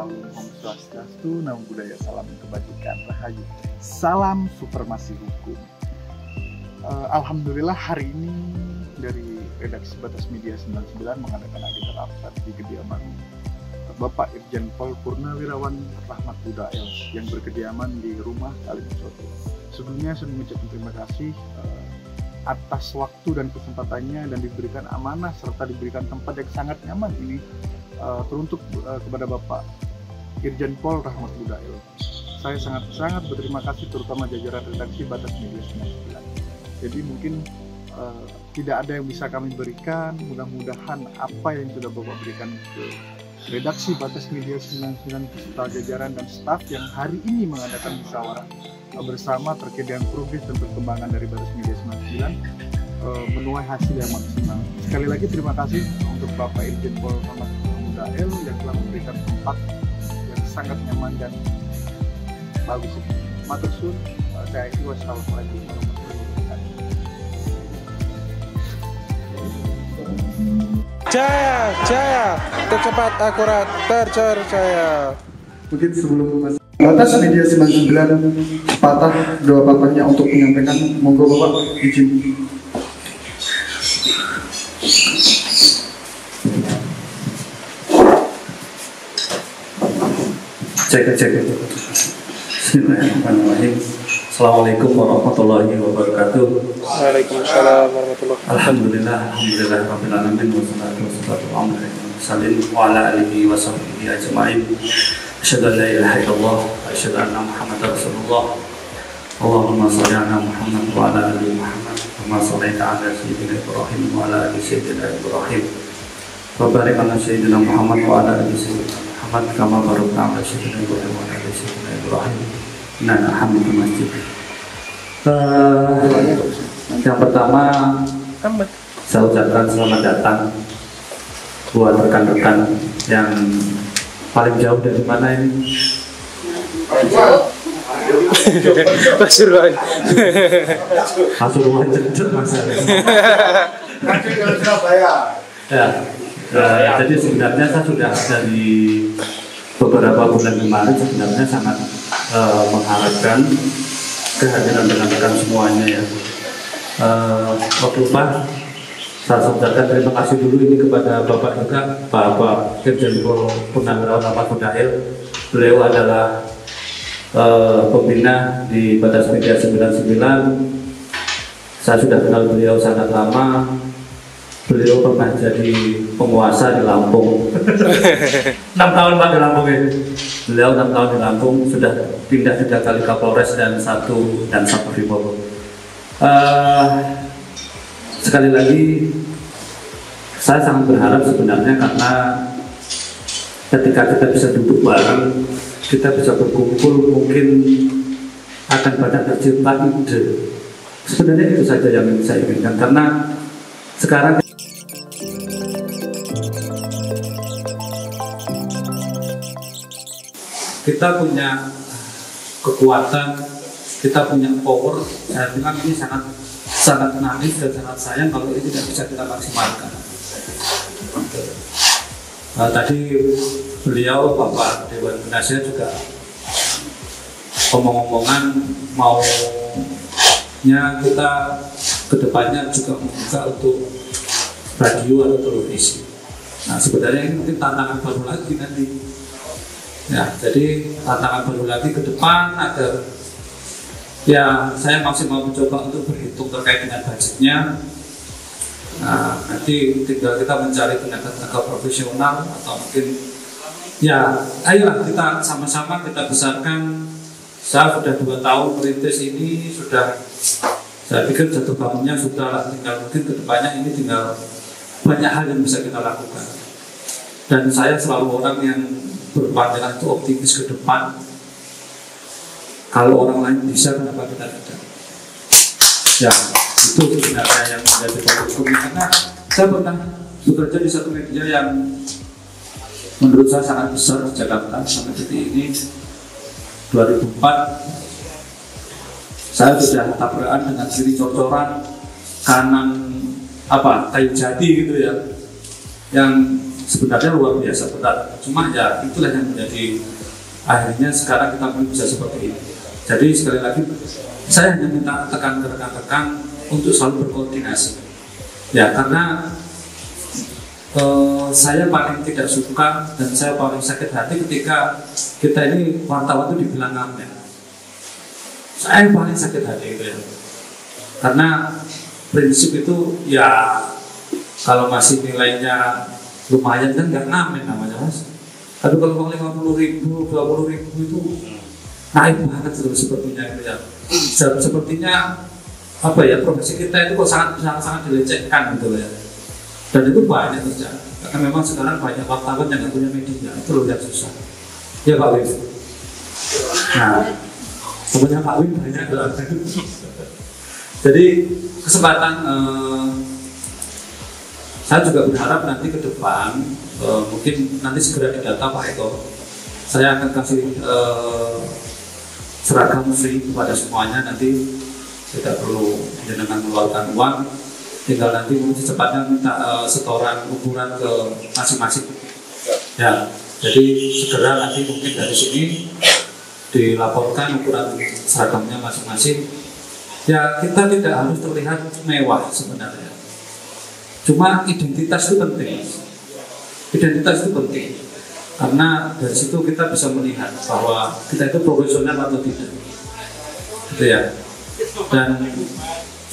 selalu, Om Swastiastu, Namo Buddhaya, salam kebajikan, rahayu, salam supremasi hukum. Alhamdulillah hari ini dari redaksi Batas Media 99 mengadakan agenda rapat di kediaman Bapak Irjen Pol Purnawirawan Rahmat Budael yang berkediaman di rumah Kalimansoto. Sebelumnya saya mengucapkan terima kasih atas waktu dan kesempatannya dan diberikan amanah serta diberikan tempat yang sangat nyaman ini teruntuk kepada Bapak Irjen Pol Rahmat Budael. Saya sangat berterima kasih terutama jajaran redaksi Batas Media 99. Jadi mungkin tidak ada yang bisa kami berikan, mudah-mudahan apa yang sudah Bapak berikan ke redaksi Batas Media 99 serta jajaran dan staf yang hari ini mengadakan musyawarah bersama terkait dengan progres dan perkembangan dari Batas Media 99 menuai hasil yang maksimal. Sekali lagi terima kasih untuk Bapak Irjen Pol Rahmat Budael yang telah memberikan tempat yang sangat nyaman dan bagus. Matur suwun, saya akhiri. Wassalamualaikum warahmatullahi wabarakatuh. Jaya, tercepat, akurat, terpercaya. Mungkin sebelum Batas Media 99 dua patahnya untuk menyampaikan, monggo Bapak izin. Cek. Bismillahirrahmanirrahim. Assalamualaikum warahmatullahi wabarakatuh. Waalaikumsalam warahmatullahi wabarakatuh. Alhamdulillah rabbil alamin wassalatu wassalamu ala sayyidina wa ala alihi wa sahbihi ajma'in. Asyhadu an la ilaha illallah wa asyhadu anna Muhammadar Rasulullah. Allahumma shalli ala Muhammad wa ala ali Muhammad kama shallaita ala sayyidina Ibrahim wa ala ali sayyidina Ibrahim. Wa barik ala sayyidina Muhammad wa ala ali sayyidina Muhammad kama barakta ala sayyidina Ibrahim wa ala ali sayyidina Ibrahim. Nah, alhamdulillah masjid. Yang pertama, saya ucapkan selamat datang buat rekan-rekan yang paling jauh dari mana ini? Pasuruan. Pasuruan jejak masalah. Jadi sebenarnya saya sudah dari beberapa bulan kemarin sebenarnya sangat mengharapkan kehadiran rekan-rekan semuanya ya. Waktu Pak, saya sampaikan terima kasih dulu ini kepada Bapak juga, Bapak Irjen Pol Purnawirawan Rahmat Budael. Beliau adalah pembina di Batas Media 99. Saya sudah kenal beliau sangat lama. Beliau pernah jadi penguasa di Lampung. 6 tahun Pak di Lampung ini. Beliau 6 tahun di Lampung, sudah pindah 3 kali Kapolres dan 1 Brimob. Sekali lagi, saya sangat berharap sebenarnya karena ketika kita bisa duduk bareng, kita bisa berkumpul, mungkin akan banyak tercipta ide. Sebenarnya itu saja yang saya inginkan, karena sekarang kita punya kekuatan, kita punya power. Saya bilang ini sangat naif dan sangat sayang kalau ini tidak bisa kita maksimalkan. Tadi beliau Bapak Dewan Penasihat juga omong-omongan maunya kita kedepannya juga membuka untuk radio atau televisi. Nah sebenarnya ini mungkin tantangan baru lagi nanti. Ya, jadi tantangan baru lagi ke depan agar ya saya masih mau mencoba untuk berhitung terkait dengan budgetnya. Nah, nanti tinggal kita mencari tenaga profesional atau mungkin ya ayolah kita sama-sama kita besarkan. Saya sudah 2 tahun merintis ini, sudah saya pikir jatuh bangunnya sudah lah, tinggal mungkin kedepannya ini tinggal banyak hal yang bisa kita lakukan. Dan saya selalu orang yang berpandangan itu optimis ke depan. Kalau orang lain bisa, kenapa kita tidak? Ya, itu sebenarnya yang menjadi fokus kami. Karena saya pernah bekerja di satu media yang menurut saya sangat besar di Jakarta sampai detik ini. 2004 saya sudah tabrakan dengan kiri cocoran, kanan kayu jati gitu ya, yang sebenarnya luar biasa berat. Cuma ya itulah yang menjadi akhirnya sekarang kita bisa seperti ini. Jadi sekali lagi saya hanya minta tekan ke rekan-rekan untuk selalu berkoordinasi. Ya karena saya paling tidak suka dan saya paling sakit hati ketika kita ini wartawan itu dibilang ngamen. Saya paling sakit hati itu ya. Karena prinsip itu ya kalau masih nilainya lumayan kan nggak ngamen namanya mas. Tapi kalau uang 50.000, 20.000 itu naik banget sepertinya gitu ya. Sepertinya apa ya profesi kita itu kok sangat dilecehkan gitu ya. Dan itu banyak terjadi. Karena memang sekarang banyak wartawan yang nggak punya media itu loh yang susah. Ya Pak Wif. Nah, sebenarnya Pak Wif banyak lah. Jadi kesempatan saya juga berharap nanti ke depan mungkin nanti segera didata Pak Eko. Saya akan kasih seragam free kepada semuanya, nanti tidak perlu dengan mengeluarkan uang, tinggal nanti mungkin secepatnya minta setoran ukuran ke masing-masing. Ya, jadi segera nanti mungkin dari sini dilaporkan ukuran seragamnya masing-masing. Ya kita tidak harus terlihat mewah sebenarnya. Cuma identitas itu penting. Identitas itu penting. Karena dari situ kita bisa melihat bahwa kita itu profesional atau tidak. Gitu ya. Dan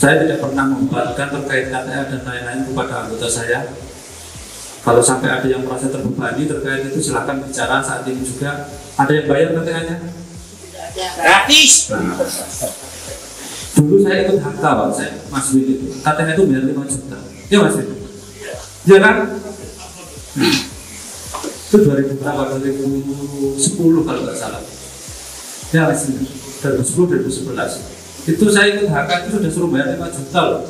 saya tidak pernah membuatkan terkait KTR dan lain-lain kepada anggota saya. Kalau sampai ada yang merasa terbebani terkait itu silahkan bicara saat ini juga. Ada yang bayar KTR-nya? Gratis. Nah, dulu saya ikut HK Pak, saya Mas Widi itu KTR itu bayar 5 juta. Ya Mas Widi? Ya kan? Itu 2000 berapa? 2010 kalau nggak salah. Ya Mas Widi, 2010-2011. Itu saya ikut HK itu sudah suruh bayar 5 juta loh.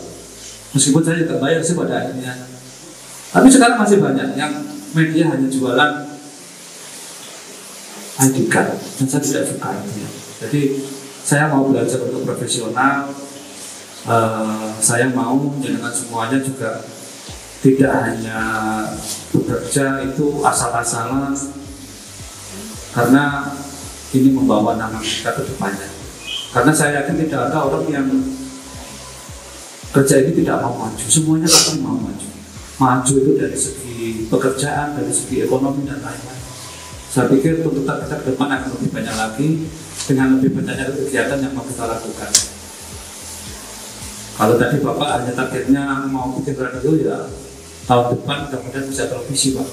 Meskipun saya tidak bayar sih pada akhirnya. Tapi sekarang masih banyak yang media hanya jualan ID card dan saya tidak suka itu ya. Jadi saya mau belajar untuk profesional. Saya mau dengan semuanya juga tidak hanya bekerja itu asal-asalan, karena ini membawa nama kita ke depannya. Karena saya yakin tidak ada orang yang kerja ini tidak mau maju, semuanya pasti mau maju. Maju itu dari segi pekerjaan, dari segi ekonomi dan lain-lain. Saya pikir tuntutan kita ke depan akan lebih banyak lagi dengan lebih banyaknya kegiatan yang mau kita lakukan. Kalau tadi Bapak hanya targetnya mau bikin radio ya tahun depan mudah-mudahan bisa televisi Pak.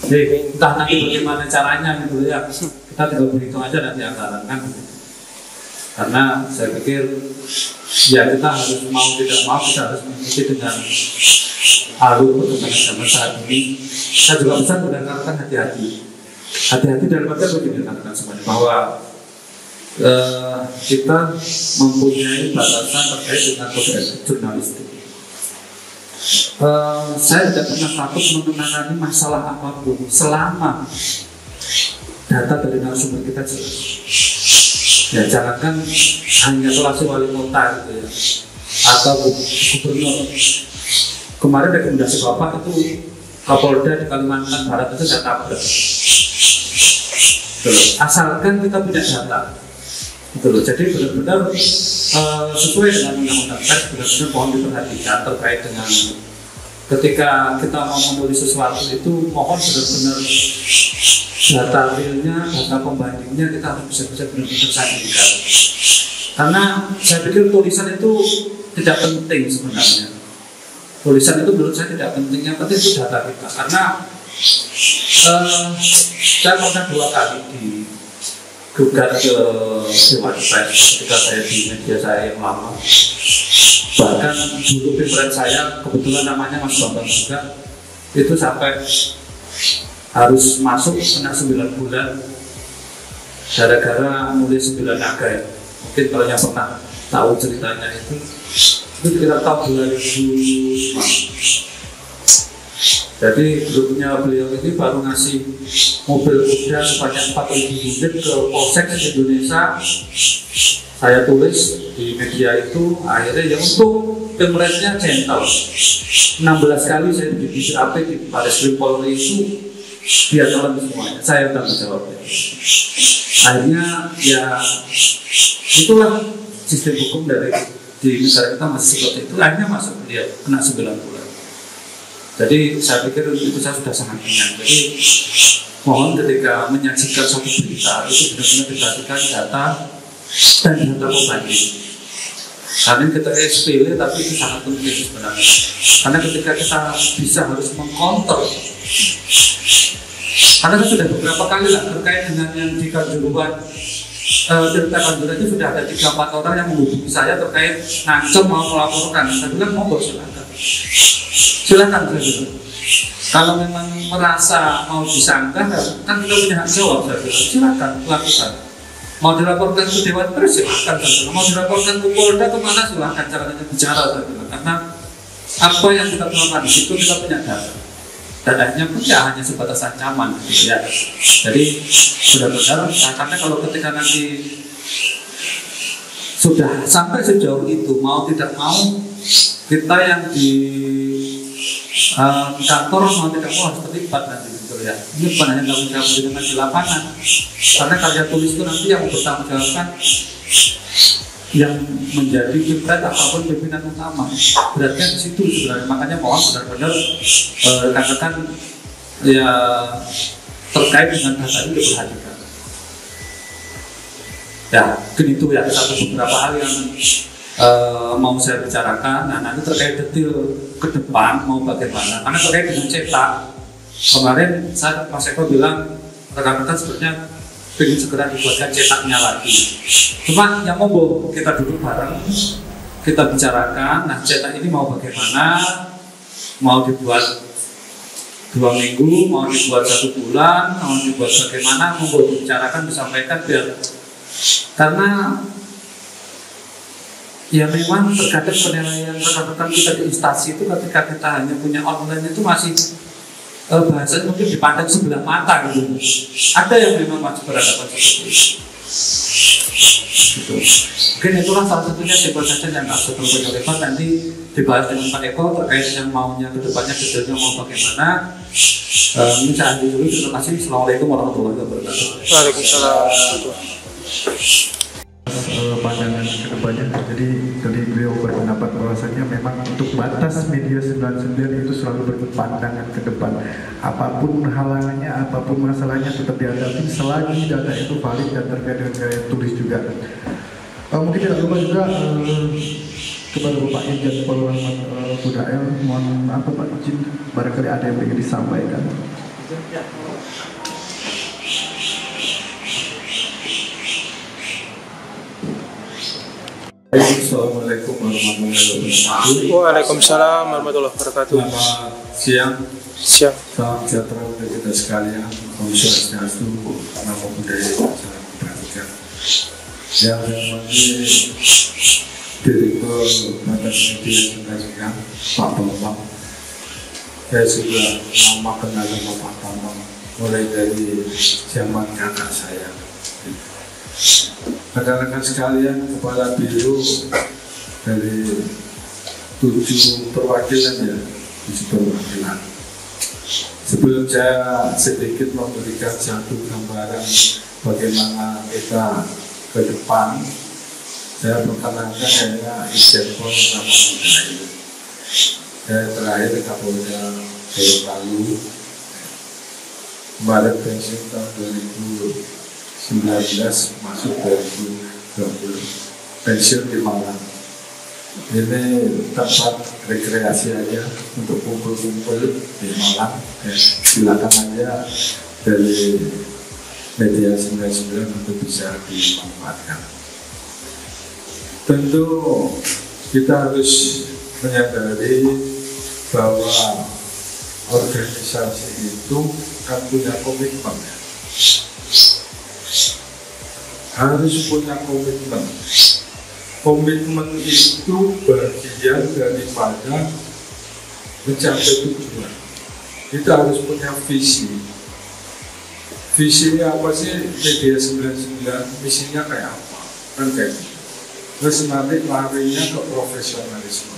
Jadi entah nanti bagaimana caranya gitu ya. Kita tinggal berhitung aja nanti anggaran kan. Karena saya pikir ya kita harus mau tidak mau kita harus mengikuti dengan alur perkembangan zaman saat ini. Saya juga pesan rekan-rekan hati-hati. Hati-hati dalam artian begini rekan-rekan semuanya bahwa kita mempunyai batasan terkait dengan kode etik jurnalistik. Saya tidak pernah takut mengenai masalah apapun selama data dari narasumber kita jelas. Ya jangankan hanya kelasnya wali kota gitu ya, atau gubernur. Kemarin rekomendasi Bapak itu Kapolda di Kalimantan Barat itu saya tabrak. Asalkan kita punya data. Betul. Jadi benar-benar sesuai dengan undang-undang pers, benar-benar mohon diperhatikan terkait dengan ketika kita mau menulis sesuatu itu mohon benar-benar data realnya, data pembandingnya kita harus bisa benar-benar sandingkan. Karena saya pikir tulisan itu tidak penting sebenarnya. Tulisan itu menurut saya tidak penting, yang penting itu data kita. Karena saya pernah 2 kali digugat ke Dewan Pers ketika saya di media saya yang lama. Bahkan dulu pimpinan saya kebetulan namanya Mas Bambang juga, itu sampai harus masuk kena 9 bulan gara-gara nulis 9 naga ya. Mungkin kalau yang pernah tahu ceritanya itu kita tahu 2005. Jadi grupnya beliau ini baru ngasih mobil kuda sebanyak 4.000 unit ke Polsek Indonesia saya tulis di media itu akhirnya ya untuk pemretnya gentle. 16 kali saya di BAP di Baris Krim Polri itu dia telan semuanya, saya tanggung jawabnya. Akhirnya ya itulah sistem hukum dari di negara kita masih seperti itu. Akhirnya masuk dia kena 9 bulan. Jadi saya pikir itu saya sudah sangat kenyang. Jadi mohon ketika menyajikan suatu berita itu benar-benar diperhatikan data dan data pembanding. Karena kita SPL tapi itu sangat penting sebenarnya. Karena ketika kita bisa harus mengkonter, karena kan sudah beberapa kali lah terkait dengan yang di Kanjuruhan, cerita Kanjuruhan itu sudah ada 3-4 orang yang menghubungi saya terkait ngancam mau melaporkan. Saya bilang monggo silakan, silakan saya bilang. Kalau memang merasa mau disangka, kan kita punya hak jawab. Saya bilang silakan lakukan. Mau dilaporkan ke Dewan Pers silahkan, mau dilaporkan ke Polda kemana silahkan, caranya bicara saya bilang. Karena apa yang kita temukan di situ kita punya data. Datanya pun ya hanya sebatas ancaman gitu ya. Jadi benar-benar karena kalau ketika nanti sudah sampai sejauh itu mau tidak mau kita yang di kantor mau tidak mau harus terlibat nanti gitu ya. Ini bukan hanya tanggung jawab dengan di lapangan, karena karya tulis itu nanti yang bertanggung jawabkan yang menjadi kiblat ataupun pimpinan utama. Berarti di situ sebenarnya, makanya mohon benar-benar rekan-rekan ya terkait dengan data ini diperhatikan. Ya, mungkin itu ya satu beberapa hal yang mau saya bicarakan. Nah, nanti terkait detail ke depan mau bagaimana. Karena terkait dengan cetak, kemarin saya Mas Eko bilang rekan-rekan sebenarnya ingin segera dibuatkan cetaknya lagi. Cuma yang monggo kita duduk bareng, kita bicarakan. Nah, cetak ini mau bagaimana? Mau dibuat 2 minggu, mau dibuat 1 bulan, mau dibuat bagaimana? Monggo dibicarakan, disampaikan biar, karena ya memang terkadang penilaian rekan-rekan kita di instansi itu ketika kita hanya punya online itu masih bahasanya mungkin dipandang sebelah mata gitu. Ada yang memang masih berhadapan seperti itu. Gitu. Mungkin itulah salah satunya siapa saja yang harus terlalu lebar nanti dibahas dengan Pak Eko terkait yang maunya kedepannya detailnya mau bagaimana. Ini saya akhiri dulu. Terima kasih. Assalamualaikum warahmatullahi wabarakatuh. Waalaikumsalam. Pandangan ke depannya. Jadi tadi beliau berpendapat bahwasanya memang untuk batas media 99 itu selalu berpandangan ke depan. Apapun halangannya, apapun masalahnya tetap dihadapi selagi data itu valid dan terkait dengan gaya tulis juga. Mungkin tidak lupa juga kepada Bapak Irjen Pol Rahmat Budael, mohon apa Pak izin barangkali ada yang ingin disampaikan. Assalamualaikum warahmatullahi wabarakatuh. Waalaikumsalam warahmatullahi wabarakatuh. Selamat siang. Siap. Salam sejahtera untuk kita sekalian. Om Swastiastu, Namo Buddhaya, salam kebajikan. Yang saya hormati Direktur Badan Media Senayan, Pak Bambang. Saya juga lama kenal sama Pak Bambang, mulai dari zaman kakak saya. Rekan-rekan sekalian, Kepala Biro dari 7 perwakilan ya, 7 perwakilan. Sebelum saya sedikit memberikan satu gambaran bagaimana kita ke depan, saya perkenalkan saya Irjen Pol Rahmat Budael. Saya terakhir Kapolda Gorontalo, kemarin pensiun tahun 2019 masuk 2020, pensiun di Malang. Ini tempat rekreasi aja untuk kumpul-kumpul di Malang. Silakan aja dari media 99 untuk bisa dimanfaatkan. Tentu kita harus menyadari bahwa organisasi itu kan punya komitmen. Harus punya komitmen. Komitmen itu bagian daripada mencapai tujuan. Kita harus punya visi. Visinya apa sih media 99? Misinya kayak apa? Kan kayak gitu. terus nanti larinya ke profesionalisme.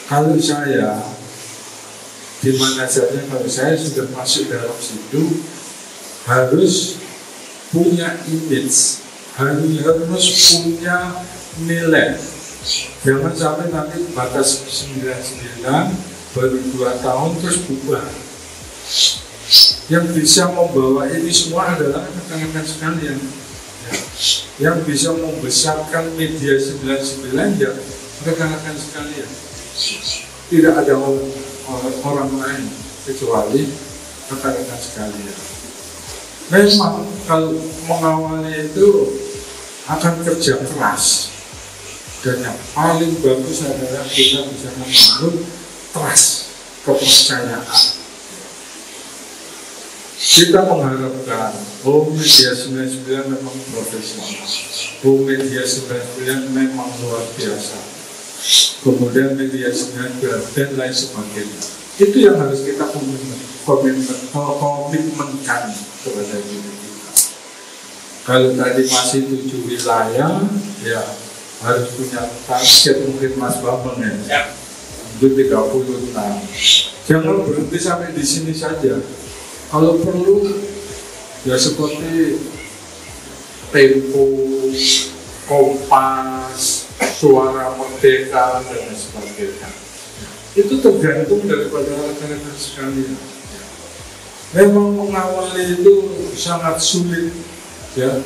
Kalau saya di mana saja, kalau saya sudah masuk dalam situ, harus punya image, harus punya nilai. Jangan sampai nanti batas 99 baru 2 tahun terus bubar. Yang bisa membawa ini semua adalah rekan-rekan sekalian, ya. Yang bisa membesarkan media 99 ya rekan-rekan sekalian. Tidak ada orang lain kecuali rekan-rekan sekalian. Memang kalau mengawalnya itu akan kerja keras, dan yang paling bagus adalah kita bisa membangun trust, kepercayaan. Kita mengharapkan media 99 memang profesional, media 99 memang luar biasa, kemudian media 99 dan lain sebagainya. Itu yang harus kita komitmenkan kepada diri kita. Kalau tadi masih 7 wilayah, ya harus punya target, mungkin Mas Bambang ya, itu 36. Jangan berhenti sampai di sini saja. Kalau perlu ya seperti Tempo, Kompas, Suara Merdeka dan lain sebagainya. Itu tergantung daripada rekan-rekan sekalian. Memang mengawali itu sangat sulit, ya.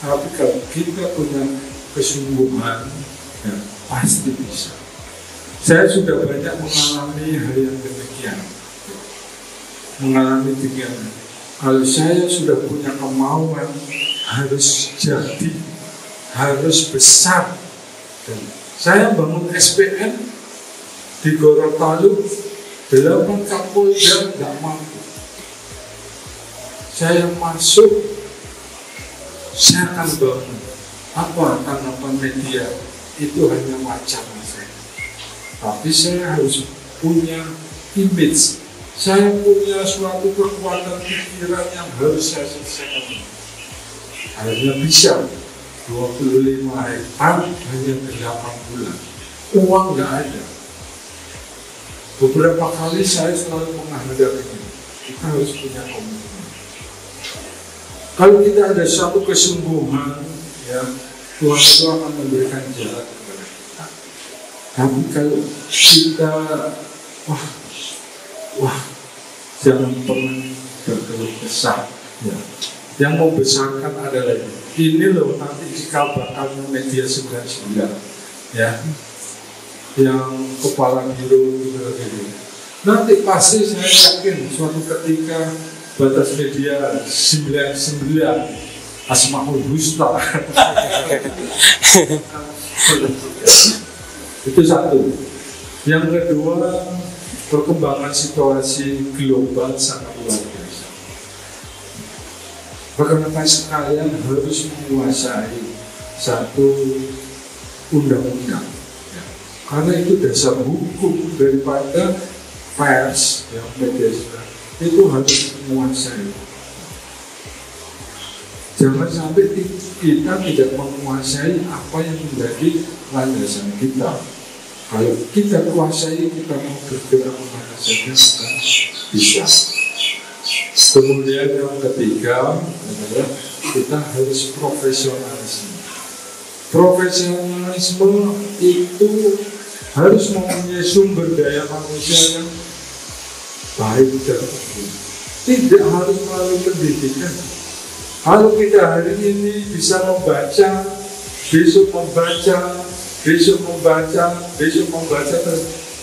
Tapi kalau kita punya kesungguhan, ya, pasti bisa. Saya sudah banyak mengalami hal yang demikian. Kalau saya sudah punya kemauan, harus jadi, harus besar. Dan saya bangun SPN di Gorontalo, 8 Kapolda nggak mampu. Saya masuk, saya akan bangun. Apa tanggapan media? Itu hanya wacana saya. Tapi saya harus punya image. Saya punya suatu kekuatan pikiran yang harus saya selesaikan. Akhirnya bisa 25 hektar hanya 8 bulan. Uang nggak ada. Beberapa kali saya selalu menghadapi ini. Kita harus punya komitmen. Kalau kita ada satu kesungguhan, ya Tuhan itu akan memberikan jalan kepada kita. Tapi kalau kita jangan pernah berkeluh kesah, ya. Yang membesarkan adalah ini loh, nanti jika bakal media 99, ya, yang kepala biro gitu. Nanti pasti saya yakin suatu ketika batas media 99 Asmaul Husna. Itu satu. Yang kedua, perkembangan situasi global sangat luar biasa. Rekan-rekan sekalian harus menguasai satu undang-undang, ya. Karena itu dasar hukum daripada pers, yang media itu harus menguasai. Jangan sampai kita tidak menguasai apa yang menjadi landasan kita. Kalau kita kuasai, kita mau bergerak kemana saja kita bisa. Kemudian yang ketiga adalah kita harus profesionalisme. Profesionalisme itu harus mempunyai sumber daya manusia yang baik dan baik. Tidak harus melalui pendidikan. Kalau kita hari ini bisa membaca, besok membaca, dan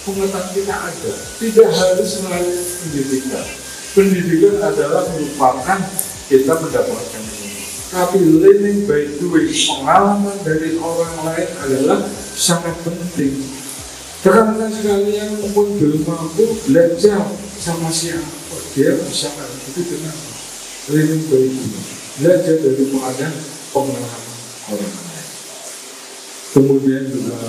pengetahuan kita ada. Tidak harus melalui pendidikan. Pendidikan adalah merupakan kita mendapatkan ilmu. Tapi learning by doing, pengalaman dari orang lain adalah sangat penting. Rekan-rekan sekalian pun belum mampu belajar sama siapa, dia bisa itu dengan learning by doing. Belajar dari pengalaman orang lain. Kemudian juga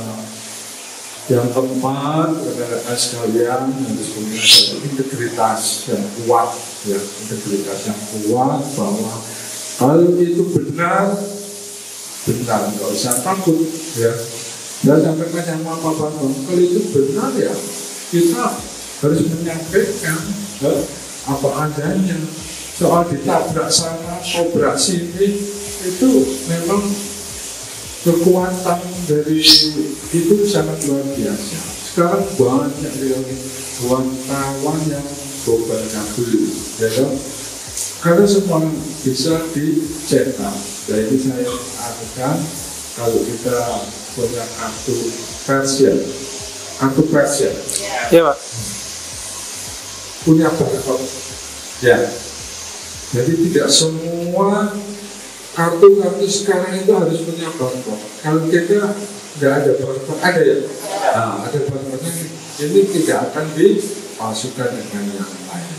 yang keempat, rekan-rekan sekalian harus punya satu integritas yang kuat, ya, integritas yang kuat bahwa kalau itu benar benar, nggak usah takut ya. Dan sampaikan sama Bapak kalau itu benar ya, kita harus menyampaikan apa adanya. Soal ditabrak sana, obrak sini, itu memang kekuatan dari itu sangat luar biasa. Sekarang banyak yang wartawan yang global dulu, ya kan? Karena semua bisa dicetak. Jadi saya akan kalau kita punya kartu Persia, Iya, Pak. punya barcode, ya. Jadi tidak semua kartu-kartu sekarang itu harus punya barcode. Kalau kita nggak ada barcode, ada ya? Nah, ada barcode ini tidak akan dimasukkan dengan yang lain.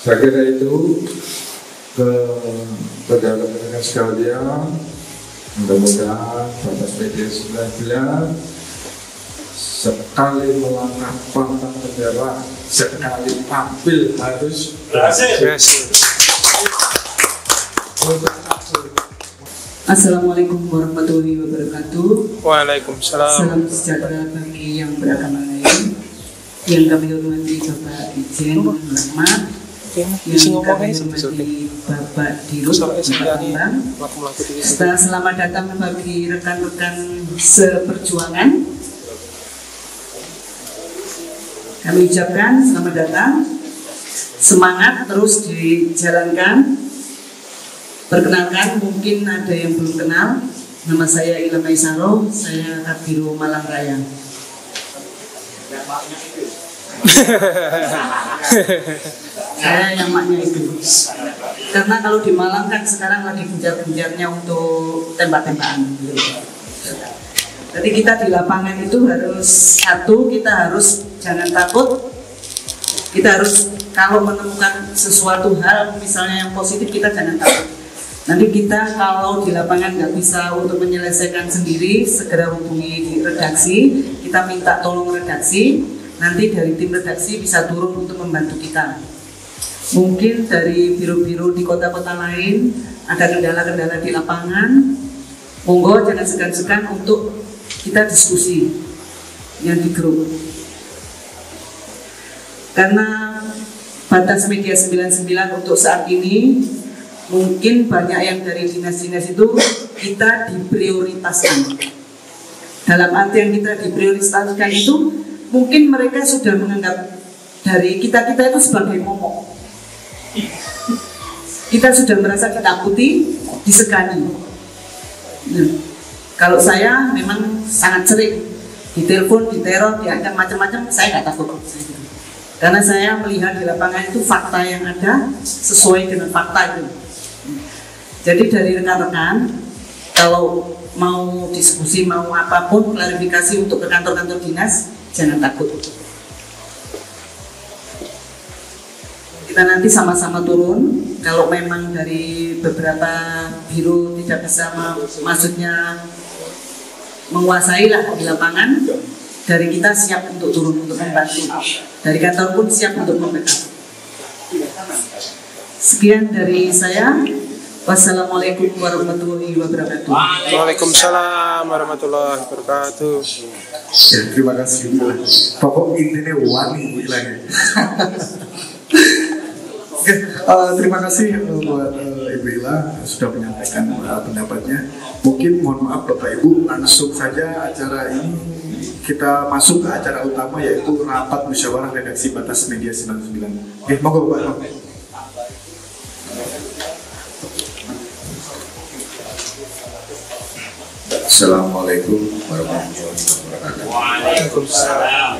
Saya kira itu ke rekan-rekan sekalian, mudah-mudahan batas media 19 sekali melangkah pantang menyerah, sekali tampil harus berhasil. Assalamualaikum warahmatullahi wabarakatuh. Waalaikumsalam. Salam sejahtera bagi yang beragama lain. Yang kami hormati Bapak Ijen Rahmat, yang kami hormati Bapak Dirut Bambang, serta selamat datang bagi rekan-rekan seperjuangan. Kami ucapkan selamat datang, semangat terus dijalankan. Perkenalkan, mungkin ada yang belum kenal, nama saya Ilham Aisaro, saya Kabiro Malang Raya. Saya yang maknya itu. Karena kalau di Malang kan sekarang lagi gencar-gencarnya untuk tembak-tembakan. Jadi kita di lapangan itu harus satu, kita harus jangan takut. Kita harus kalau menemukan sesuatu hal misalnya yang positif, kita jangan takut. Nanti kita kalau di lapangan nggak bisa untuk menyelesaikan sendiri, segera hubungi di redaksi, kita minta tolong redaksi, nanti dari tim redaksi bisa turun untuk membantu kita. Mungkin dari biro-biro di kota-kota lain ada kendala-kendala di lapangan, monggo jangan segan-segan untuk kita diskusi yang di grup. Karena batas media 99 untuk saat ini, mungkin banyak yang dari dinas-dinas itu kita diprioritaskan. Dalam arti yang kita diprioritaskan itu, mungkin mereka sudah menganggap dari kita itu sebagai momok. Kita sudah merasa ditakuti, disegani. Nah, kalau saya memang sangat sering ditelepon, diteror, diancam macam-macam, saya nggak takut. Karena saya melihat di lapangan itu fakta yang ada sesuai dengan fakta itu. Jadi dari rekan-rekan, kalau mau diskusi, mau apapun, klarifikasi untuk ke kantor-kantor dinas, jangan takut. Kita nanti sama-sama turun. Kalau memang dari beberapa biro tidak bisa, maksudnya menguasai lah di lapangan, dari kita siap untuk turun untuk membantu. Dari kantor pun siap untuk membackup. Sekian dari saya. Wassalamualaikum warahmatullahi wabarakatuh. Waalaikumsalam warahmatullahi wabarakatuh. Ya, terima kasih. Pokok intinya wani bilangnya. Oke, terima kasih buat Ibu Ila sudah menyampaikan pendapatnya. Mungkin mohon maaf Bapak Ibu, langsung saja acara ini kita masuk ke acara utama, yaitu rapat musyawarah redaksi batas media 99. Monggo Bapak. Assalamualaikum warahmatullahi wabarakatuh. Waalaikumsalam.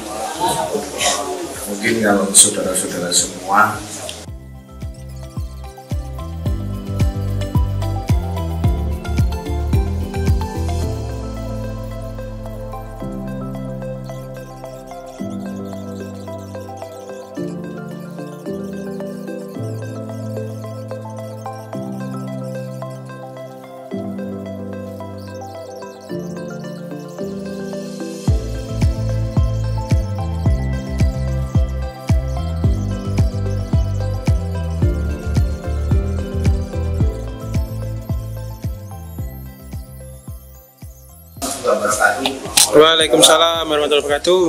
Mungkin kalau saudara-saudara semua Waalaikumsalam warahmatullahi wabarakatuh.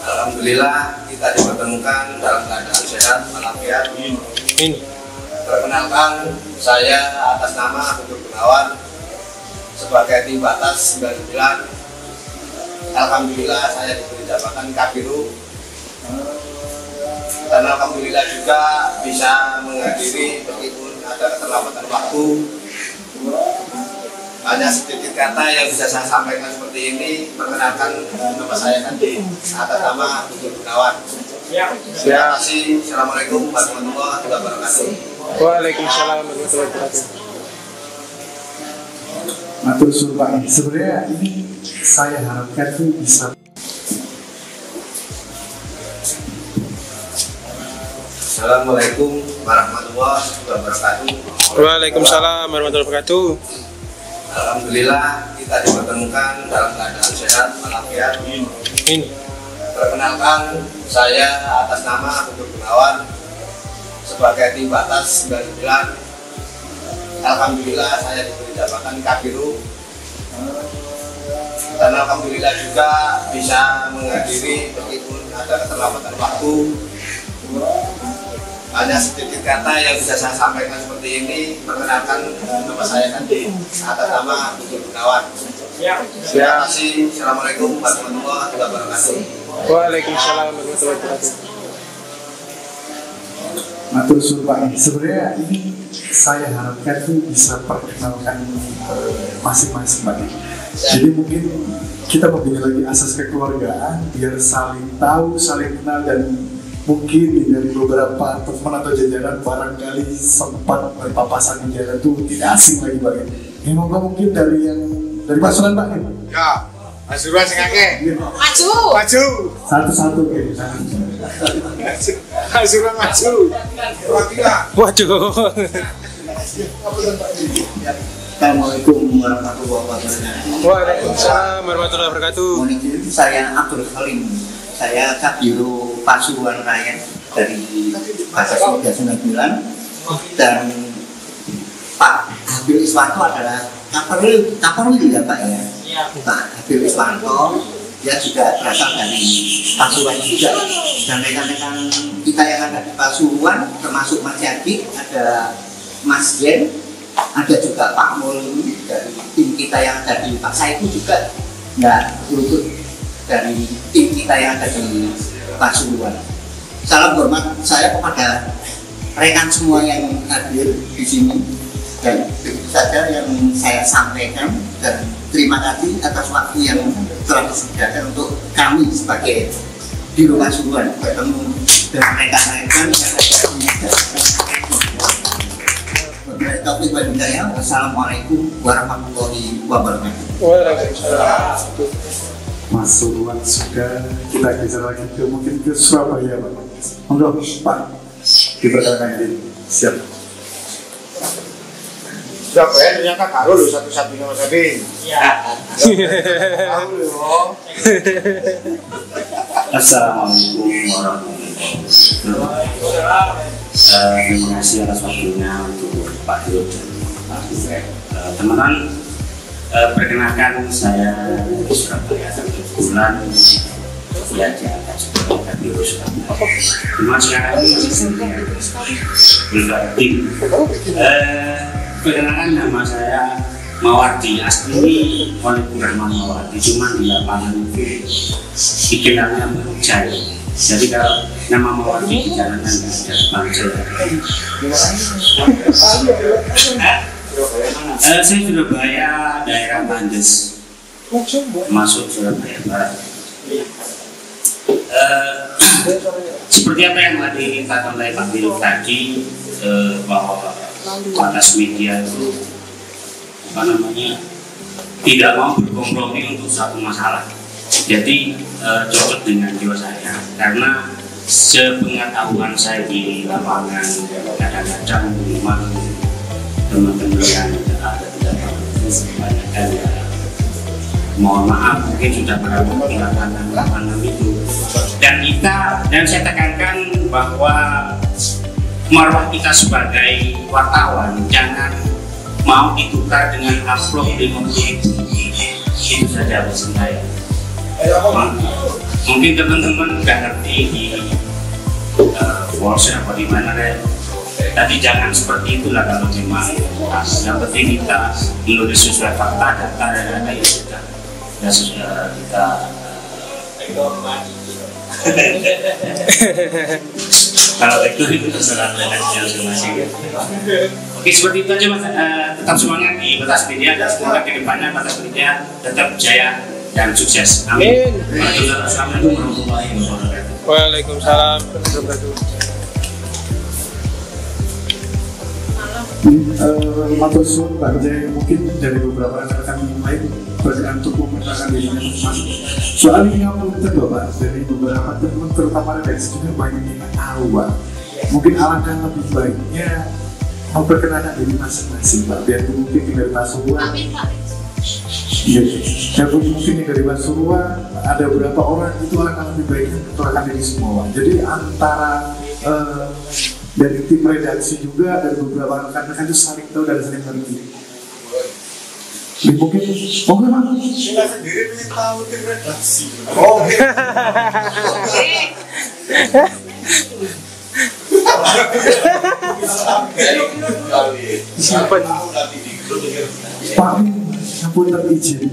Alhamdulillah kita dipertemukan dalam keadaan sehat walafiat. Amin. Perkenalkan, saya atas nama Abdul Gunawan sebagai tim batas 99. Alhamdulillah saya diberi jabatan Kabiru. Dan alhamdulillah juga bisa menghadiri meskipun ada keterlambatan waktu. Hanya sedikit kata yang bisa saya sampaikan seperti ini. Perkenalkan nama saya nanti atas nama Abdul Gunawan. Terima kasih. Assalamualaikum warahmatullahi wabarakatuh. Waalaikumsalam warahmatullahi wabarakatuh. Matur suwun Pak. Sebenarnya ini saya harapkan tuh bisa. Assalamualaikum warahmatullahi wabarakatuh. Waalaikumsalam warahmatullahi wabarakatuh. Alhamdulillah kita dipertemukan dalam keadaan sehat walafiat. Amin. Perkenalkan, saya atas nama Abdul Gunawan sebagai tim batas 99. Alhamdulillah saya diberi jabatan Kabiru. Dan alhamdulillah juga bisa menghadiri meskipun ada keterlambatan waktu. Hanya sedikit kata yang bisa saya sampaikan seperti ini. Perkenalkan nama saya nanti atas nama Abdul Gunawan. Terima kasih. Assalamualaikum warahmatullahi wabarakatuh. Waalaikumsalam warahmatullahi wabarakatuh. Matur suwun Pak. Sebenarnya ini saya harapkan tuh bisa perkenalkan masing-masing Pak. Jadi mungkin kita membina lagi asas kekeluargaan biar saling tahu, saling kenal, dan mungkin dari beberapa teman atau jajaran barangkali sempat berpapasan di jalan tuh tidak asing lagi Pak. Ini mungkin dari Pak Sunan Pak. Ya, Mas Sunan sing akeh. Maju. Maju. Satu-satu kayak. Mas Sunan maju. Waduh. Assalamualaikum warahmatullahi wabarakatuh. Waalaikumsalam warahmatullahi wabarakatuh. Saya Abdul Halim. Saya Kabiru Pasuruan Raya dari Batas 99. Dan Pak Habil Iswanto adalah Kapolri ya Pak ya. Pak Habil Iswanto dia juga berasal dari Pasuruan juga. Dan rekan-rekan kita yang ada di Pasuruan termasuk Mas Yadi, ada Mas Yen, ada juga Pak Mul dari tim kita yang ada di Pak Saiku juga nggak luput dari tim kita yang ada di Pasuruan. Salam hormat saya kepada rekan semua yang hadir di sini, dan itu saja yang saya sampaikan, dan terima kasih atas waktu yang telah disediakan untuk kami sebagai Biro Pasuruan bertemu dengan rekan-rekan yang ada di Assalamualaikum warahmatullahi wabarakatuh. Waalaikumsalam. Mas Sunan sudah, kita geser lagi ke mungkin ke Surabaya Pak. Monggo Pak, diperkenalkan ini. Siap. Surabaya ternyata karo loh satu-satunya Mas Adi. Ya. Assalamualaikum warahmatullahi wabarakatuh. Terima kasih atas waktunya untuk Pak Dio dan Pak Duret. Teman-teman, perkenalkan saya dari Surabaya dan kebetulan kuliah di atas sebagai Biro Surabaya. Cuma sekarang ini berarti perkenalkan nama saya Mawardi, asli Walikur Rahman Mawardi, cuma di lapangan itu dikenalnya Jaya. Jadi kalau nama Mawardi di jalanan nggak ada bangsa. Saya Surabaya, daerah Tandes, masuk Surabaya Barat. Seperti apa yang tadi dikatakan oleh Pak Biro tadi, bahwa batas media itu tidak mau berkompromi untuk satu masalah. Jadi cocok dengan jiwa saya, karena sepengetahuan saya di lapangan kadang-kadang memang teman-teman yang ada di lapangan kebanyakan ya, mohon maaf mungkin sudah pernah melakukan itu, dan saya tekankan bahwa marwah kita sebagai wartawan jangan mau ditukar dengan amplop 50.000. Itu saja pesan saya. Mungkin teman-teman nggak ngerti di Polsek apa di mana deh. Tapi jangan seperti itulah kalau memang yang penting kita menulis sesuai fakta, data dan data ya sudah. Ya sudah kita kalau itu terserah dengan masing-masing. Oke, seperti itu aja Mas. Tetap semangat di Batas Media dan semoga kedepannya Batas Media tetap jaya dan sukses. Amin. Assalamualaikum warahmatullahi wabarakatuh. Waalaikumsalam warahmatullahi wabarakatuh. Matur suwun Pak Jaya, mungkin dari beberapa rekan-rekan yang lain berkenan untuk memperkenalkan dirinya masing-masing. Soal ini yang penting Bapak, dari beberapa teman terutama redaksi juga banyak yang nggak tahu Pak. Mungkin alangkah lebih baiknya memperkenalkan diri masing-masing Pak, biar mungkin dari Pasuruan. Iya, dan mungkin dari Pasuruan ada beberapa orang itu alangkah lebih baiknya memperkenalkan diri semua Pak. Jadi antara dari tim redaksi juga dan beberapa rekan-rekan itu saling tahu dan saling mengerti. Mungkin, Pak. Kita sendiri ingin tahu tim redaksi. Oke. Simpan. Pak, ampun izin.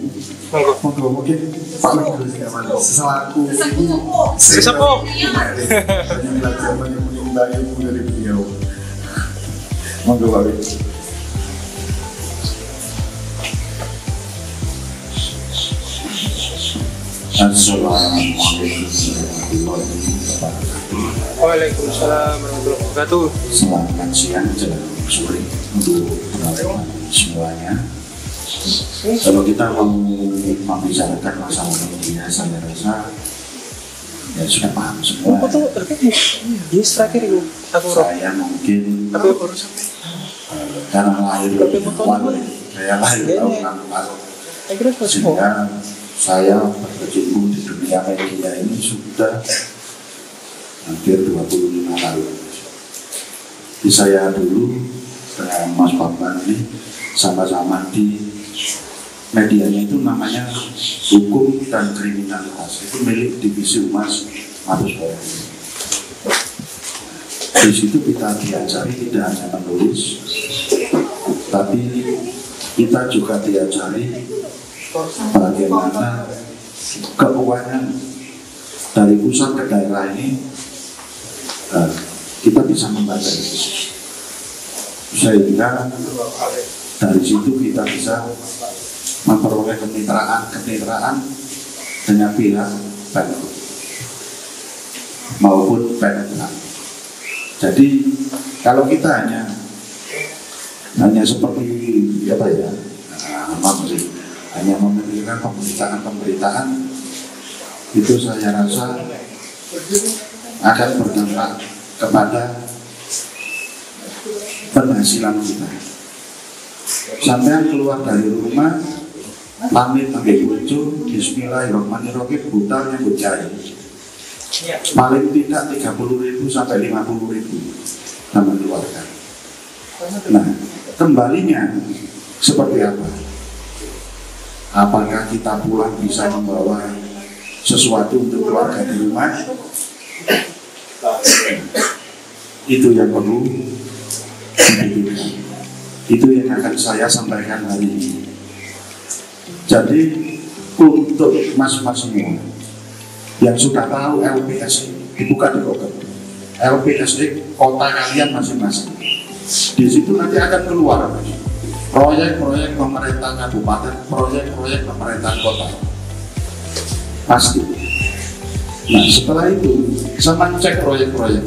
Monggo mungkin Pak Menko selaku Sesepuh. Zaman yang menimba ilmu dari beliau. Monggo Pak. Assalamualaikum warahmatullahi wabarakatuh. Waalaikumsalam warahmatullahi wabarakatuh. Selamat siang, sore untuk teman-teman semuanya. Kalau kita mau membicarakan masalah media, saya rasa ya sudah paham semua. Saya mungkin karena lahir saya lahir tahun 64, sehingga saya berkecimpung di dunia media ini sudah hampir 25 tahun. Di saya dulu dengan Mas Bambang ini sama-sama di medianya itu namanya Hukum dan Kriminalitas, itu milik Divisi Humas Mabes Polri. Di situ kita diajari tidak hanya menulis, tapi kita juga diajari bagaimana keuangan dari pusat ke daerah ini kita bisa membaca itu, sehingga dari situ kita bisa memperoleh kemitraan dengan pihak baik maupun baik. Jadi kalau kita hanya seperti apa ya, hanya memberikan pemberitaan itu saya rasa akan berdampak kepada penghasilan kita. Sampai keluar dari rumah pamit ambil bojo, bismillahirrahmanirrahim, buta yang berjaya paling tidak 30.000 sampai 50.000 sama keluarga. Nah, kembalinya seperti apa? Apakah kita pulang bisa membawa sesuatu untuk keluarga di rumah? Itu yang perlu dipikirkan. Itu yang akan saya sampaikan hari ini. Jadi untuk mas-mas semua yang sudah tahu LPSI, dibuka di Google LPSI kota kalian masing-masing. Di situ nanti akan keluar proyek-proyek pemerintah kabupaten, proyek-proyek pemerintah kota. Pasti. Nah, setelah itu sama cek proyek-proyek.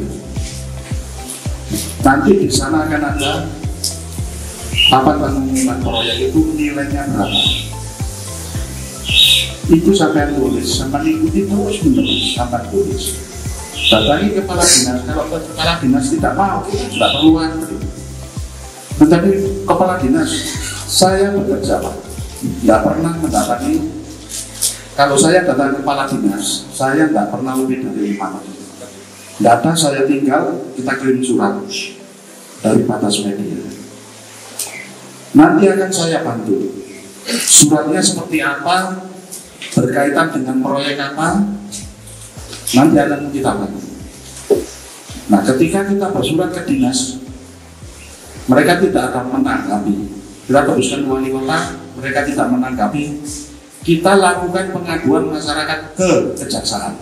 Nanti di sana akan ada papan pengumuman proyek itu nilainya berapa. Itu sampai tulis, sama ikuti terus menerus sampai tulis. Datangi kepala dinas, kalau kepala dinas tidak mau, tidak perlu antri. Tetapi kepala dinas, saya bekerja Pak, tidak pernah mendapati. Kalau saya datang kepala dinas, saya tidak pernah lebih dari 5 menit. Tidak ada, saya tinggal, kita kirim surat dari Batas Media. Nanti akan saya bantu suratnya seperti apa, berkaitan dengan proyek apa, nanti akan kita bantu. Nah, ketika kita bersurat ke dinas, mereka tidak akan menanggapi. Kita teruskan wali kota, mereka tidak menanggapi. Kita lakukan pengaduan masyarakat ke kejaksaan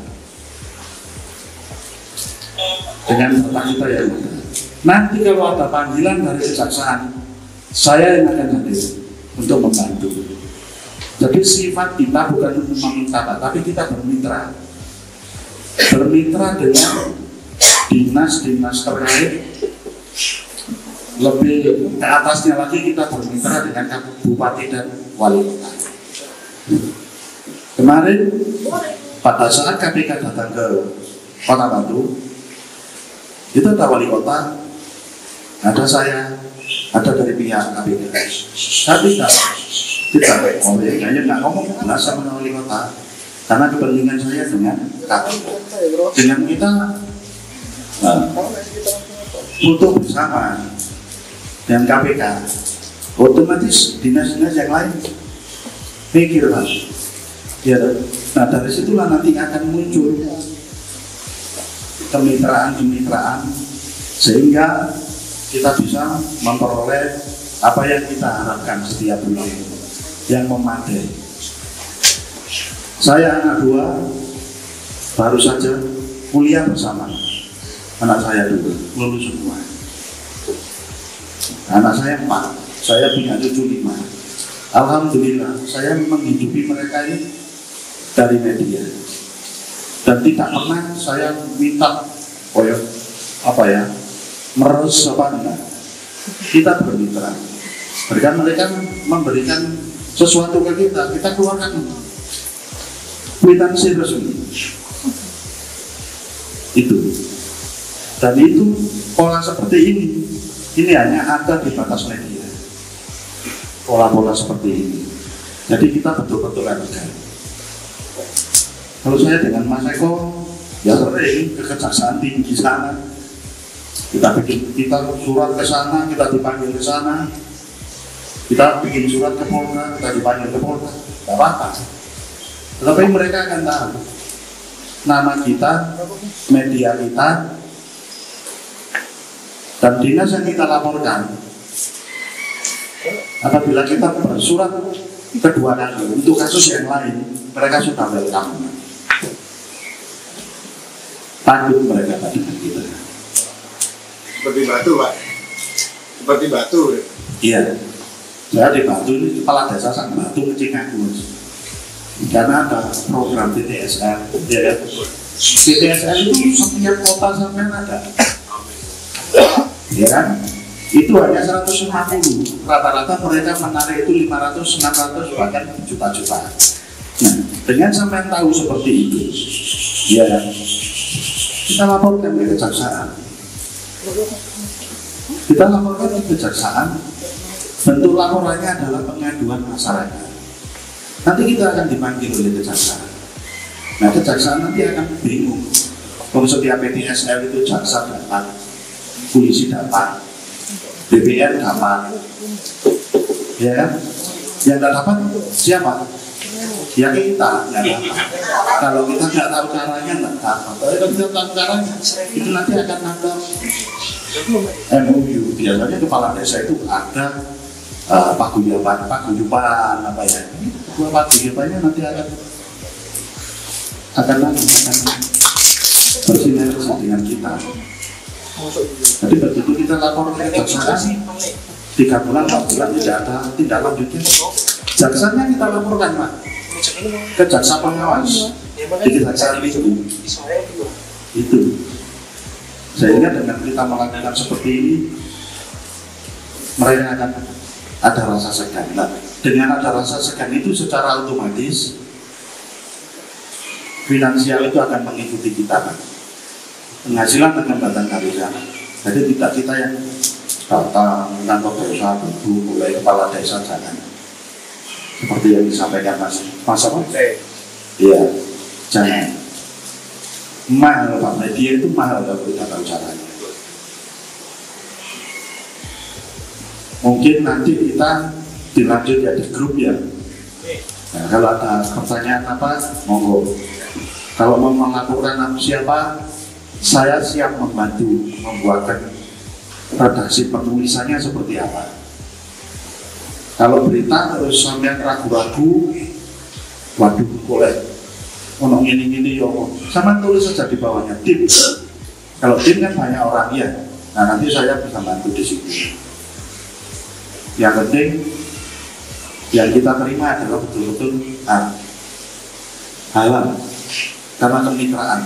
dengan data kita yang ada. Nanti kalau ada panggilan dari kejaksaan, saya yang akan hadir untuk membantu. Jadi sifat kita bukan meminta, tapi kita bermitra dengan dinas-dinas terkait. Lebih ke atasnya lagi kita bermitra dengan bupati dan wali kota. Kemarin pada saat KPK datang ke Kota Batu, itu ada wali kota, ada saya, ada dari pihak KPK. Saya tidak nggak ngomong jelas sama wali kota, karena kepentingan saya dengan KPK, dengan kita butuh bersama dengan KPK, otomatis dinas-dinas yang lain pikir lah, ya. Nah, dari situlah nanti akan muncul kemitraan sehingga kita bisa memperoleh apa yang kita harapkan setiap bulan yang memadai. Saya anak dua, baru saja kuliah bersama anak saya dulu, lulus semua. Anak saya 4, saya punya cucu 5. Alhamdulillah, saya menghidupi mereka ini dari media. Dan tidak pernah saya minta meres apa enggak. Kita bermitra. Mereka memberikan sesuatu ke kita keluarkan kwitansi resmi. Itu. Dan itu pola seperti ini hanya ada di batas media. Pola-pola seperti ini. Jadi kita betul-betul hargai. Kalau saya dengan Mas Eko, ya sering ke Kejaksaan Tinggi sana. Kita surat ke sana, kita dipanggil ke sana. Kita bikin surat ke Polda, kita dipanggil ke Polda. Tidak apa-apa. Tetapi mereka akan tahu nama kita, media kita, dan dinas yang kita laporkan. Apabila kita bersurat kedua kali untuk kasus yang lain, mereka sudah welcome. Tanggung mereka dengan kita. Seperti Batu, Pak. Seperti Batu. Iya. Saya di Batu ini kepala desa sang Batu Cikagus. Karena ada program TTSL. Ya, TTSL itu setiap kota sampai ada. Ya kan? Itu hanya 150. Rata-rata mereka menarik itu 500, 600, bahkan juta-juta. Nah, dengan sampai tahu seperti itu, ya, kita laporkan ke kejaksaan. Kita laporkan ke kejaksaan. Bentuk laporannya adalah pengaduan masyarakat. Nanti kita akan dipanggil oleh kejaksaan. Nah, kejaksaan nanti akan bingung. Kalau setiap PTSL itu jaksa dapat, polisi dapat, BPN dapat, ya kan? Yang tidak dapat siapa? Ya kita nggak dapat. Kalau kita nggak tahu caranya nggak dapat. Tapi kalau kita tahu caranya, itu nanti akan ada MOU. Biasanya kepala desa itu ada paguyuban apa ya? Paguyubannya nanti akan bersinergi dengan kita. Jadi begitu kita lapor ke kejaksaan, 3 bulan, 4 bulan tidak ada tindak lanjutnya. Jaksanya kita laporkan, Pak, ke jaksa pengawas di kejaksaan itu. Sehingga dengan kita melakukan seperti ini, mereka akan ada rasa segan. Nah, dengan ada rasa segan itu secara otomatis finansial itu akan mengikuti kita, Pak. Penghasilan akan datang dari sana. Jadi tidak kita yang datang kantor desa dulu mulai kepala desa, jangan. Seperti yang disampaikan Mas apa? Iya, jangan. Mahal, Pak. Media itu mahal kalau kita tahu caranya. Mungkin nanti kita dilanjut ya di grup ya. Nah, kalau ada pertanyaan apa, monggo. Kalau mau melakukan siapa, saya siap membantu membuatkan redaksi penulisannya seperti apa. Kalau berita terus sampai ragu-ragu, waduh boleh ngomong ini ya, sama tulis saja di bawahnya tim. Kalau tim kan banyak orang ya, nah nanti saya bisa bantu di situ. Yang penting yang kita terima adalah betul-betul halal karena kemitraan.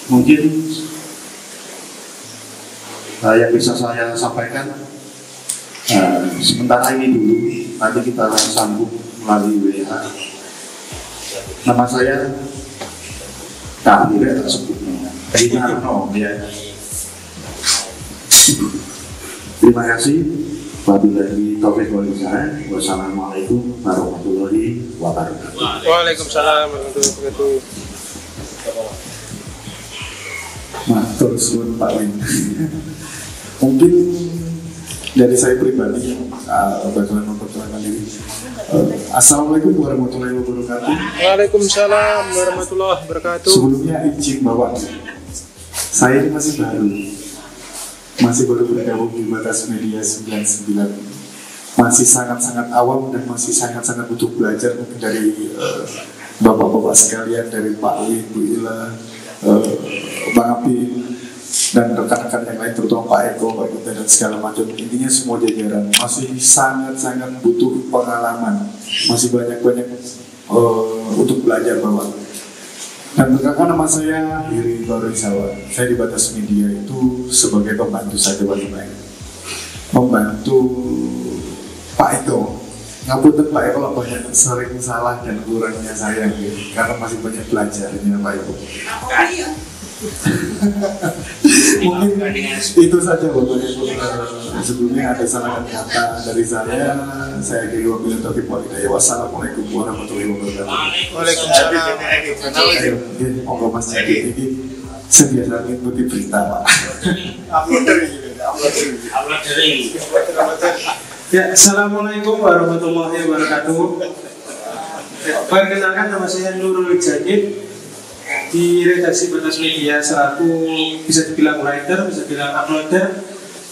Mungkin yang bisa saya sampaikan sementara ini dulu, nanti kita sambung melalui WA. Nama saya tak sebutnya. Terima kasih. Wabillahi taufiq wal hidayah. Wassalamualaikum warahmatullahi wabarakatuh. Waalaikumsalam warahmatullahi wabarakatuh. Matur suwun Pak Win. Mungkin dari saya pribadi bakalan memperkenalkan diri. Assalamualaikum warahmatullahi wabarakatuh. Waalaikumsalam warahmatullahi wabarakatuh. Sebelumnya izin bahwa saya ini masih baru bergabung di Batas Media 99, masih sangat-sangat awam dan masih sangat-sangat butuh belajar mungkin dari bapak-bapak sekalian, dari Pak Win, Bu Ila, Bang Api, dan rekan-rekan yang lain, terutama Pak Eko, Pak Gita, dan segala macam. Intinya semua jajaran masih sangat-sangat butuh pengalaman, masih banyak-banyak untuk belajar bahwa. Dan perkenalkan, nama saya Hiri Baurisawa. Saya di Batas Media itu sebagai pembantu saja bagaimana. Membantu Pak Eko. Ngapunten Pak Eko kalau banyak sering salah dan kurangnya saya gitu. Karena masih banyak belajarnya Pak Eko. Mungkin itu saja Bapak Ibu. Sebelumnya ada salah kata dari saya kiri wabillahi taufiq wal hidayah. Wassalamualaikum warahmatullahi wabarakatuh. Waalaikumsalam. Monggo Mas Jadi ini sediakan mengikuti berita Pak. Ya, assalamualaikum warahmatullahi wabarakatuh. Perkenalkan, nama saya Nurul Jadid, di redaksi Batas Media selaku bisa dibilang writer, bisa dibilang uploader,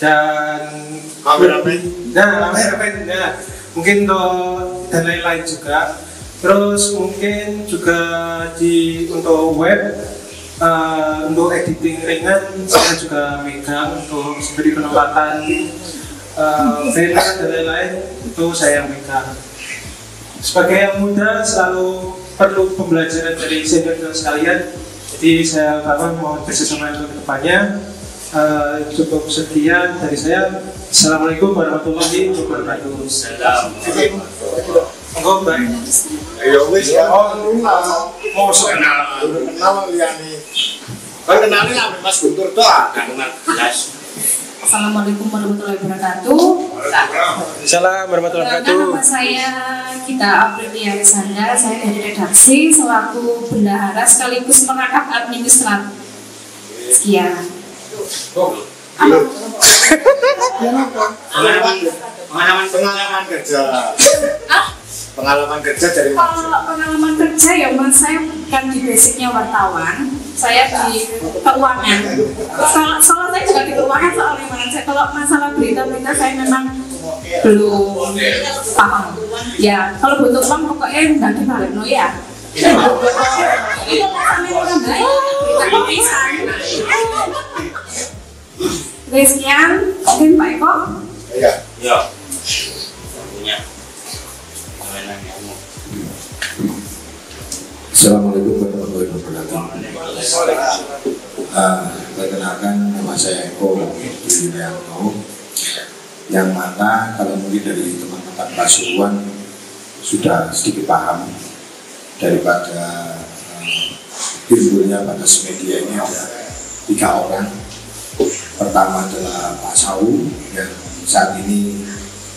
dan mungkin dan lain-lain juga. Terus mungkin juga untuk web, untuk editing ringan saya juga megang, untuk seperti penempatan banner dan lain-lain itu saya yang megang. Sebagai yang muda selalu perlu pembelajaran dari senior sekalian, jadi saya mau bersama untuk kedepannya. Cukup sekian dari saya. Assalamualaikum warahmatullahi wabarakatuh. Enggak baik. Ayo wis mau kenal liyane. Kenalin lah Mas Guntur toh, kenal jelas. Assalamualaikum warahmatullahi wabarakatuh. Assalamualaikum warahmatullahi wabarakatuh. Nama saya Gita Aprilia Resanda, saya dari redaksi selaku bendahara sekaligus merangkap administratif. Sekian. Pengalaman kerja. Pengalaman kerja dari pengalaman kerja ya Mas, saya bukan di basicnya wartawan, saya di keuangan. Soalnya saya juga di keuangan soalnya Mas. Kalau masalah berita-berita saya memang belum paham. Ya kalau butuh uang pokoknya nggak dibalik no ya. Sekian, mungkin Pak Eko. Iya. Assalamualaikum warahmatullahi wabarakatuh. Perkenalkan, nama saya Eko Yulianto, yang mana kalau mungkin dari teman-teman Pasuruan sudah sedikit paham daripada timbulnya Batas Media ini ada 3 orang. Pertama adalah Pak Sau yang saat ini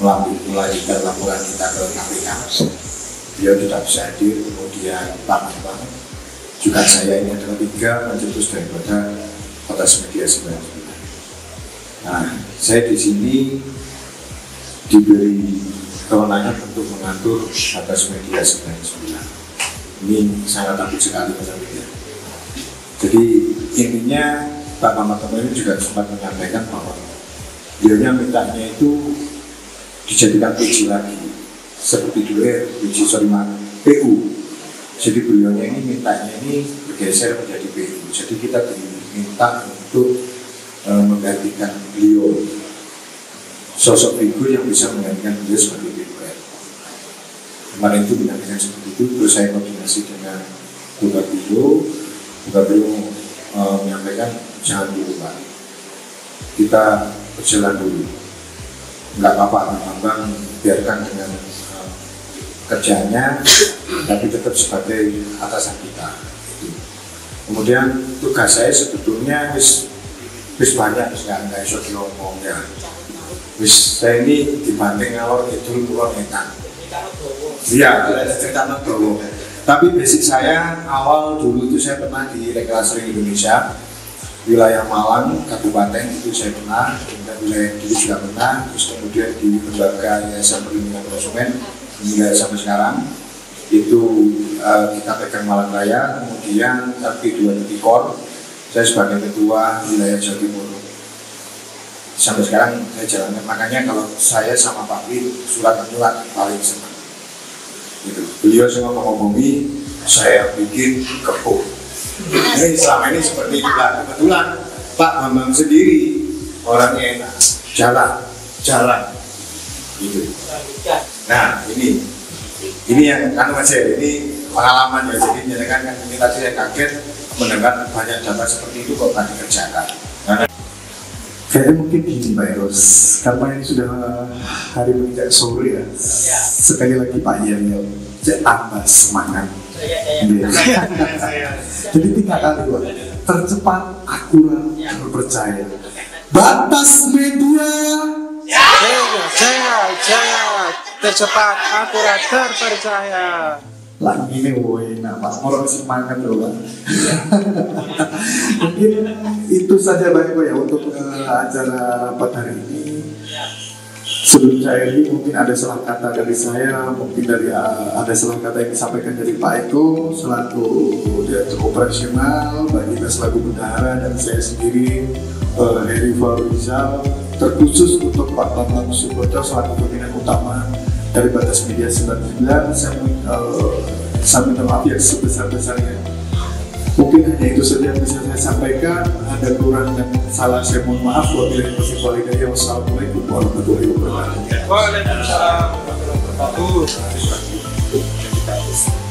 melanjutkan laporan kita ke KPK. Dia tidak bisa hadir. Kemudian Pak Bambang, juga saya, ini adalah 3 pencetus daripada Batas Media 99. Nah, saya di sini diberi kewenangan untuk mengatur batas media 99. Ini sangat takut sekali Mas Amir. Jadi intinya Pak Mamat ini juga sempat menyampaikan bahwa beliaunya mintanya itu dijadikan PJ lagi seperti dulu PJ PU. Jadi beliaunya ini mintanya ini bergeser menjadi PU. Jadi kita diminta untuk menggantikan beliau, sosok figur yang bisa menggantikan beliau sebagai PUR. Kemarin itu menyampaikan seperti itu, terus saya koordinasi dengan Bupati menyampaikan jangan dulu Pak, kita berjalan dulu, nggak apa-apa Bang, biarkan dengan kerjanya, tapi tetap sebagai atasan kita. Kemudian tugas saya sebetulnya wis banyak, nggak iso diomong ya. Wis saya ini dibanding ngalor itu kulon enak. Iya, ada cerita Nodowo. Tapi basic saya awal dulu itu saya pernah di Rekreasi Indonesia, wilayah Malang, Kabupaten itu saya pernah, kemudian wilayah dulu juga pernah, terus kemudian di lembaga Yayasan Perlindungan Konsumen hingga sampai sekarang itu kita pegang Malang Raya, kemudian RP2 Tipikor, saya sebagai ketua wilayah Jawa Timur. Sampai sekarang saya jalankan, makanya kalau saya sama Pak Wi surat menyurat paling senang. Gitu. Beliau semua mengomongi, saya bikin kepung. Ini selama ini seperti itu lah. Kebetulan Pak Bambang sendiri orangnya enak, jalan, gitu. Nah ini yang kan Mas ini pengalaman ya. Jadi menyenangkan kan ini tadi saya kaget mendengar banyak data seperti itu kok tadi kerjakan. Kayaknya mungkin gini Pak Eros, karena ini sudah hari menginjak sore ya. Sekali lagi Pak Yel, tambah semangat. Jadi 3 kali Pak, tercepat, akurat, terpercaya. Batas media. Jangan, tercepat, akurat, terpercaya. Lagi ini enak Pak, orang semangat loh Pak. Mungkin itu saja Pak ya untuk acara rapat hari ini. Sebelum saya ini mungkin ada salah kata dari saya, mungkin dari ada salah kata yang disampaikan dari Pak Eko selaku direktur operasional, Mbak Gita selaku bendahara, dan saya sendiri Heri Fauzal, terkhusus untuk Pak Bambang Suboto selaku pimpinan utama dari Batas Media 99. Saya minta maaf yang sebesar-besarnya. Mungkin hanya itu saja yang bisa saya sampaikan. Ada kurang dan salah saya mohon maaf. Wassalamualaikum warahmatullahi wabarakatuh. Waalaikumsalam warahmatullahi wabarakatuh.